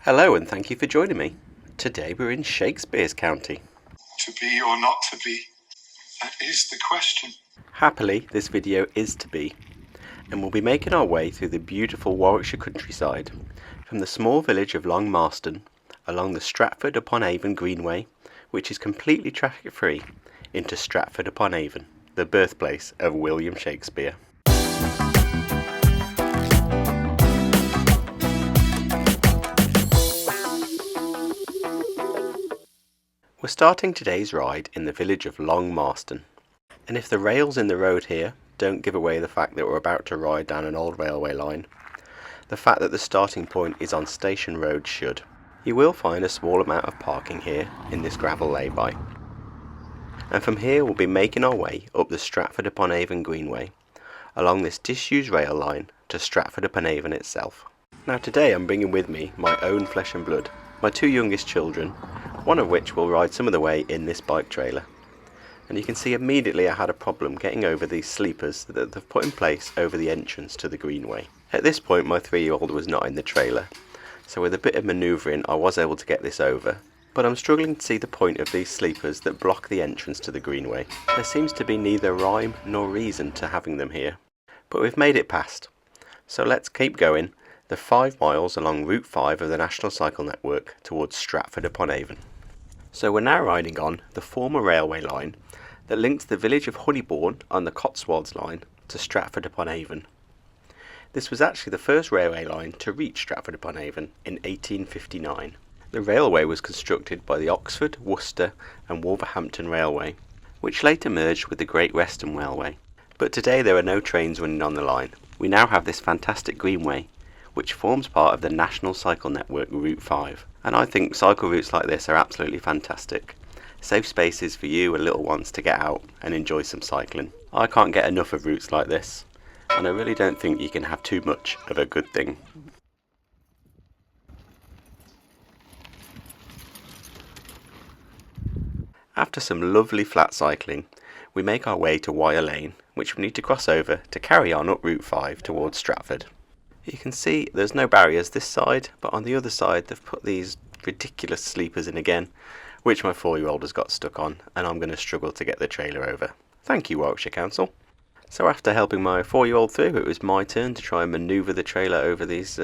Hello and thank you for joining me. Today we're in Shakespeare's county. To be or not to be, that is the question. Happily, this video is to be, and we'll be making our way through the beautiful Warwickshire countryside, from the small village of Long Marston, along the Stratford-upon-Avon Greenway, which is completely traffic free, into Stratford-upon-Avon, the birthplace of William Shakespeare. We're starting today's ride in the village of Long Marston, and if the rails in the road here don't give away the fact that we're about to ride down an old railway line, the fact that the starting point is on Station Road should. You will find a small amount of parking here in this gravel lay-by, and from here we'll be making our way up the Stratford-upon-Avon Greenway, along this disused rail line to Stratford-upon-Avon itself. Now today I'm bringing with me my own flesh and blood, my two youngest children, one of which will ride some of the way in this bike trailer. And you can see immediately I had a problem getting over these sleepers that they've put in place over the entrance to the Greenway. At this point my 3-year-old was not in the trailer, so with a bit of manoeuvring I was able to get this over, but I'm struggling to see the point of these sleepers that block the entrance to the Greenway. There seems to be neither rhyme nor reason to having them here, but we've made it past. So let's keep going the 5 miles along Route 5 of the National Cycle Network towards Stratford-upon-Avon. So we're now riding on the former railway line that links the village of Honeybourne on the Cotswolds line to Stratford-upon-Avon. This was actually the first railway line to reach Stratford-upon-Avon in 1859. The railway was constructed by the Oxford, Worcester and Wolverhampton Railway, which later merged with the Great Western Railway. But today there are no trains running on the line. We now have this fantastic Greenway, which forms part of the National Cycle Network Route 5. And I think cycle routes like this are absolutely fantastic. Safe spaces for you and little ones to get out and enjoy some cycling. I can't get enough of routes like this, and I really don't think you can have too much of a good thing. After some lovely flat cycling, we make our way to Wire Lane, which we need to cross over to carry on up Route 5 towards Stratford. You can see there's no barriers this side, but on the other side they've put these ridiculous sleepers in again, which my 4-year-old has got stuck on, and I'm going to struggle to get the trailer over. Thank you, Warwickshire Council. So after helping my 4-year-old through, it was my turn to try and manoeuvre the trailer over these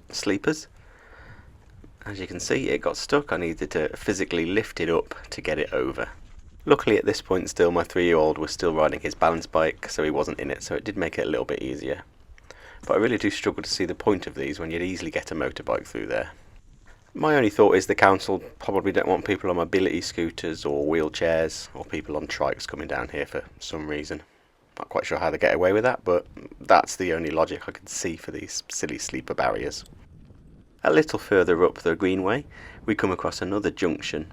sleepers. As you can see, it got stuck. I needed to physically lift it up to get it over. Luckily at this point still my 3-year-old was still riding his balance bike, so he wasn't in it, so it did make it a little bit easier. But I really do struggle to see the point of these when you'd easily get a motorbike through there. My only thought is the council probably don't want people on mobility scooters or wheelchairs or people on trikes coming down here for some reason. Not quite sure how they get away with that, but that's the only logic I can see for these silly sleeper barriers. A little further up the Greenway we come across another junction.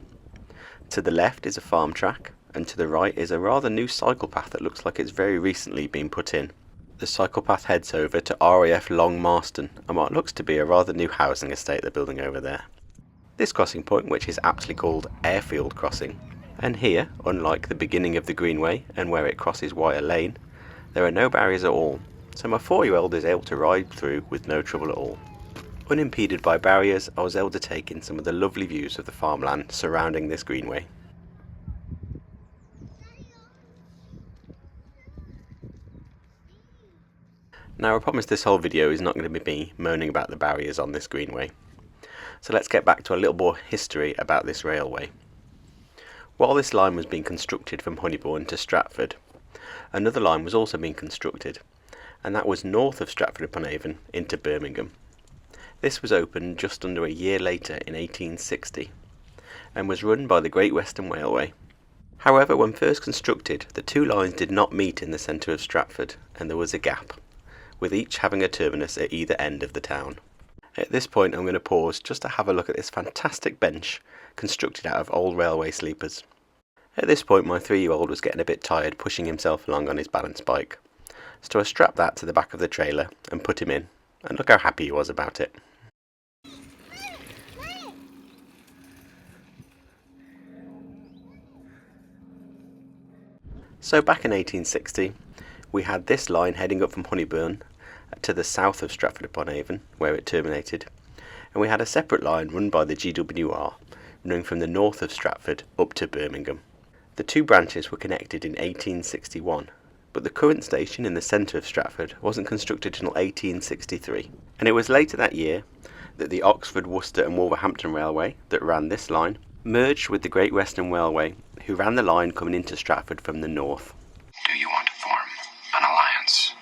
To the left is a farm track, and to the right is a rather new cycle path that looks like it's very recently been put in. The cycle path heads over to RAF Long Marston and what looks to be a rather new housing estate they're building over there. This crossing point, which is aptly called Airfield Crossing, and here, unlike the beginning of the Greenway and where it crosses Wire Lane, there are no barriers at all, so my 4-year-old is able to ride through with no trouble at all. Unimpeded by barriers, I was able to take in some of the lovely views of the farmland surrounding this Greenway. Now I promise this whole video is not going to be me moaning about the barriers on this Greenway. So let's get back to a little more history about this railway. While this line was being constructed from Honeybourne to Stratford, another line was also being constructed, and that was north of Stratford-upon-Avon into Birmingham. This was opened just under a year later in 1860, and was run by the Great Western Railway. However, when first constructed, the two lines did not meet in the centre of Stratford, and there was a gap, with each having a terminus at either end of the town. At this point I'm going to pause just to have a look at this fantastic bench constructed out of old railway sleepers. At this point my 3-year-old was getting a bit tired pushing himself along on his balance bike, so I strapped that to the back of the trailer and put him in, and look how happy he was about it. So back in 1860 we had this line heading up from Honeybourne to the south of Stratford-upon-Avon, where it terminated, and we had a separate line run by the GWR, running from the north of Stratford up to Birmingham. The two branches were connected in 1861, but the current station in the centre of Stratford wasn't constructed until 1863, and it was later that year that the Oxford, Worcester and Wolverhampton Railway, that ran this line, merged with the Great Western Railway, who ran the line coming into Stratford from the north. Do you want to form an alliance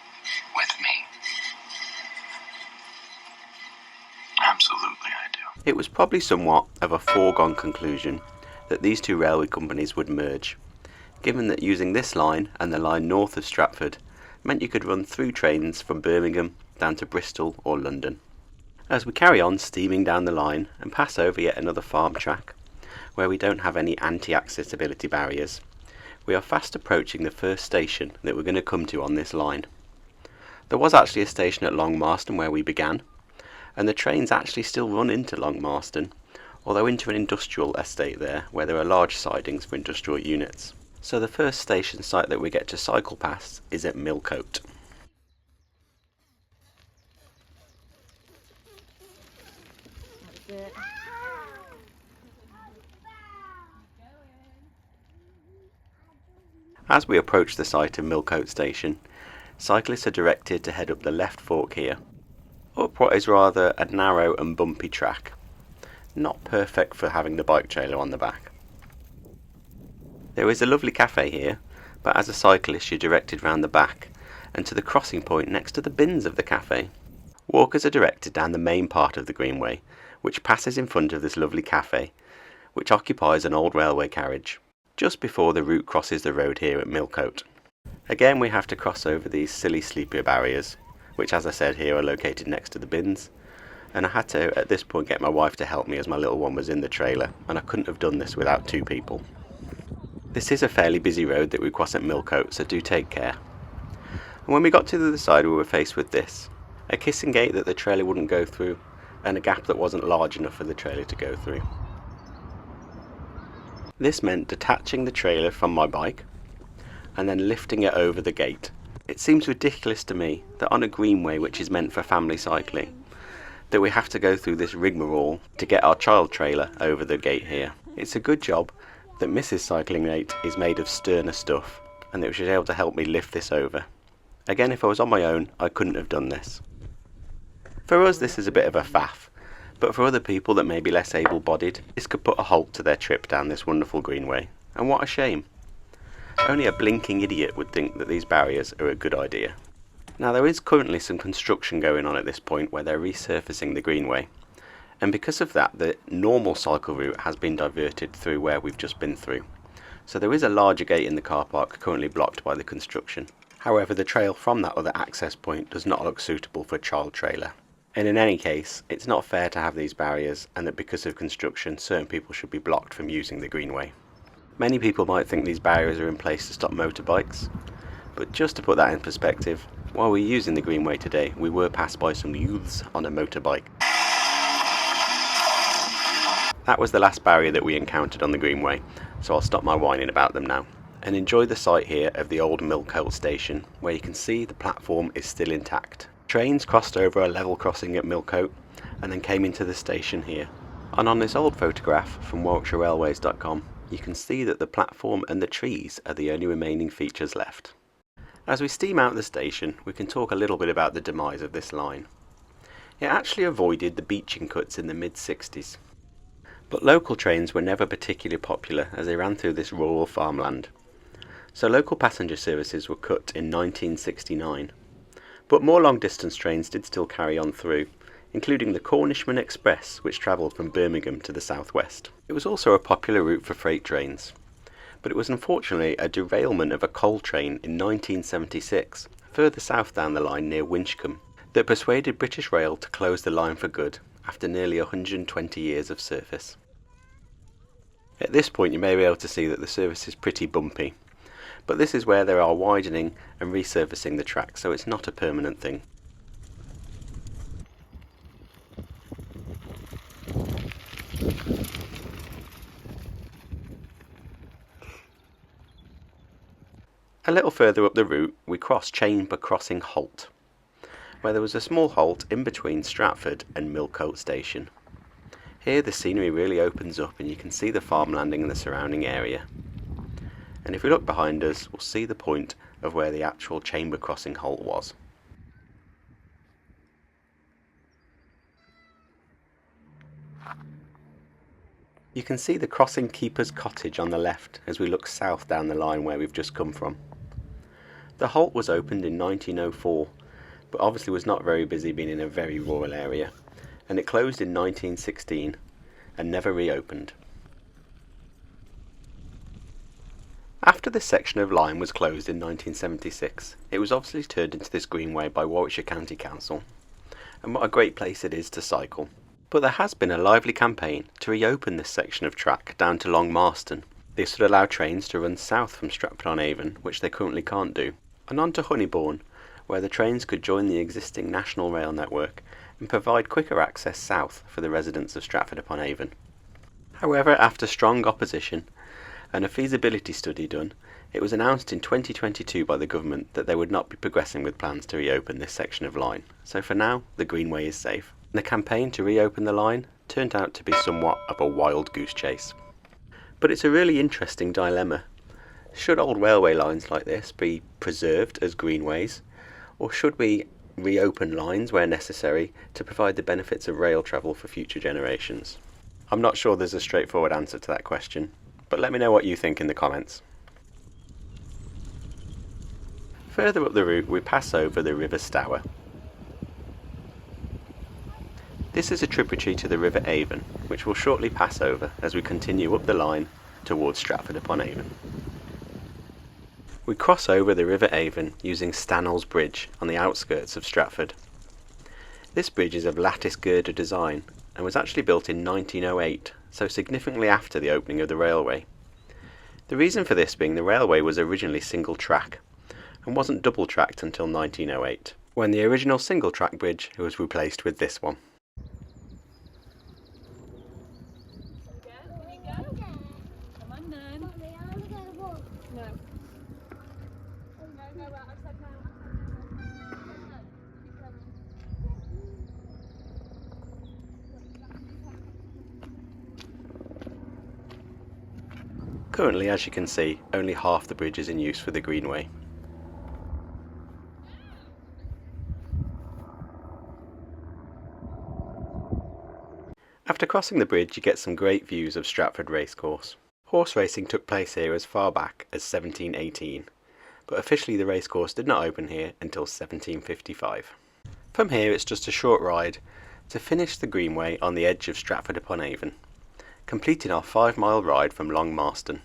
with me? Absolutely, I do. It was probably somewhat of a foregone conclusion that these two railway companies would merge, given that using this line and the line north of Stratford meant you could run through trains from Birmingham down to Bristol or London. As we carry on steaming down the line and pass over yet another farm track, where we don't have any anti-accessibility barriers, we are fast approaching the first station that we're going to come to on this line. There was actually a station at Long Marston where we began, and the trains actually still run into Long Marston, although into an industrial estate there where there are large sidings for industrial units. So the first station site that we get to cycle past is at Milcote. As we approach the site of Milcote Station, cyclists are directed to head up the left fork here, up what is rather a narrow and bumpy track, not perfect for having the bike trailer on the back. There is a lovely cafe here, but as a cyclist you're directed round the back and to the crossing point next to the bins of the cafe. Walkers are directed down the main part of the Greenway, which passes in front of this lovely cafe, which occupies an old railway carriage, just before the route crosses the road here at Milcote. Again we have to cross over these silly sleeper barriers, which as I said here are located next to the bins, and I had to at this point get my wife to help me as my little one was in the trailer, and I couldn't have done this without two people. This is a fairly busy road that we cross at Milcote, so do take care. And when we got to the other side we were faced with this, a kissing gate that the trailer wouldn't go through, and a gap that wasn't large enough for the trailer to go through. This meant detaching the trailer from my bike and then lifting it over the gate. It seems ridiculous to me that on a greenway which is meant for family cycling, that we have to go through this rigmarole to get our child trailer over the gate here. It's a good job that Mrs. Cycling Mate is made of sterner stuff and that she was able to help me lift this over. Again, if I was on my own, I couldn't have done this. For us this is a bit of a faff, but for other people that may be less able-bodied, this could put a halt to their trip down this wonderful greenway, and what a shame. Only a blinking idiot would think that these barriers are a good idea. Now there is currently some construction going on at this point where they're resurfacing the greenway, and because of that the normal cycle route has been diverted through where we've just been through. So there is a larger gate in the car park currently blocked by the construction. However, the trail from that other access point does not look suitable for a child trailer. And in any case, it's not fair to have these barriers, and that because of construction certain people should be blocked from using the greenway. Many people might think these barriers are in place to stop motorbikes, but just to put that in perspective, while we were using the greenway today we were passed by some youths on a motorbike. That was the last barrier that we encountered on the greenway, so I'll stop my whining about them now and enjoy the sight here of the old Milcote station, where you can see the platform is still intact. Trains crossed over a level crossing at Milcote and then came into the station here. And on this old photograph from WarwickshireRailways.com you can see that the platform and the trees are the only remaining features left. As we steam out the station we can talk a little bit about the demise of this line. It actually avoided the beaching cuts in the mid-60s. But local trains were never particularly popular as they ran through this rural farmland. So local passenger services were cut in 1969. But more long-distance trains did still carry on through, including the Cornishman Express, which travelled from Birmingham to the southwest. It was also a popular route for freight trains, but it was unfortunately a derailment of a coal train in 1976, further south down the line near Winchcombe, that persuaded British Rail to close the line for good after nearly 120 years of service. At this point you may be able to see that the service is pretty bumpy, but this is where they are widening and resurfacing the track, so it's not a permanent thing. A little further up the route we crossed Chamber Crossing Halt, where there was a small halt in between Stratford and Milcote Station. Here the scenery really opens up and you can see the farm landing and the surrounding area. And if we look behind us, we'll see the point of where the actual chamber crossing halt was. You can see the crossing keeper's cottage on the left as we look south down the line where we've just come from. The halt was opened in 1904, but obviously was not very busy being in a very rural area, and it closed in 1916 and never reopened. After this section of line was closed in 1976, it was obviously turned into this Greenway by Warwickshire County Council, and what a great place it is to cycle. But there has been a lively campaign to reopen this section of track down to Long Marston. This would allow trains to run south from Stratford-upon-Avon, which they currently can't do, and on to Honeybourne, where the trains could join the existing national rail network and provide quicker access south for the residents of Stratford-upon-Avon. However, after strong opposition and a feasibility study done, it was announced in 2022 by the government that they would not be progressing with plans to reopen this section of line, so for now the Greenway is safe. The campaign to reopen the line turned out to be somewhat of a wild goose chase. But it's a really interesting dilemma. Should old railway lines like this be preserved as greenways, or should we reopen lines where necessary to provide the benefits of rail travel for future generations? I'm not sure there's a straightforward answer to that question, but let me know what you think in the comments. Further up the route we pass over the River Stour. This is a tributary to the River Avon, which we'll shortly pass over as we continue up the line towards Stratford-upon-Avon. We cross over the River Avon using Stanell's Bridge on the outskirts of Stratford. This bridge is of lattice girder design and was actually built in 1908, so significantly after the opening of the railway. The reason for this being the railway was originally single track and wasn't double tracked until 1908, when the original single track bridge was replaced with this one. Currently, as you can see, only half the bridge is in use for the Greenway. After crossing the bridge you get some great views of Stratford Racecourse. Horse racing took place here as far back as 1718, but officially the racecourse did not open here until 1755. From here it's just a short ride to finish the Greenway on the edge of Stratford-upon-Avon, completing our 5-mile ride from Long Marston.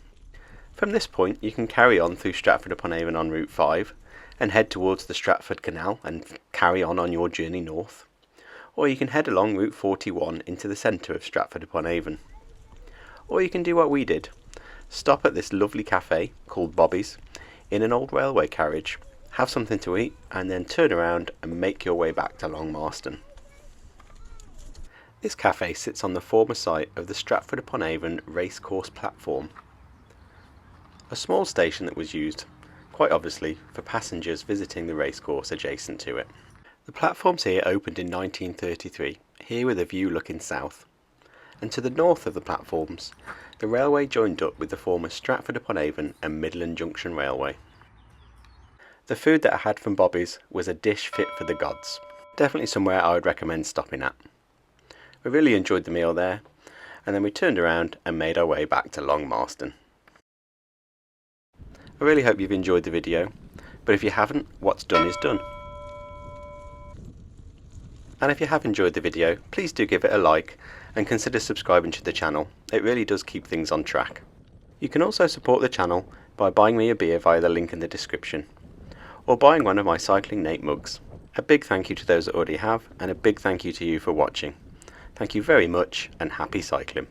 From this point you can carry on through Stratford-upon-Avon on Route 5 and head towards the Stratford Canal and carry on your journey north, or you can head along Route 41 into the centre of Stratford-upon-Avon. Or you can do what we did, stop at this lovely cafe called Bobby's in an old railway carriage, have something to eat and then turn around and make your way back to Long Marston. This cafe sits on the former site of the Stratford-upon-Avon racecourse platform, a small station that was used, quite obviously, for passengers visiting the racecourse adjacent to it. The platforms here opened in 1933, here with a view looking south, and to the north of the platforms the railway joined up with the former Stratford-upon-Avon and Midland Junction Railway. The food that I had from Bobby's was a dish fit for the gods, definitely somewhere I would recommend stopping at. We really enjoyed the meal there, and then we turned around and made our way back to Long Marston. I really hope you've enjoyed the video, but if you haven't, what's done is done. And if you have enjoyed the video, please do give it a like and consider subscribing to the channel. It really does keep things on track. You can also support the channel by buying me a beer via the link in the description, or buying one of my Cycling Nate mugs. A big thank you to those that already have, and a big thank you to you for watching. Thank you very much, and happy cycling.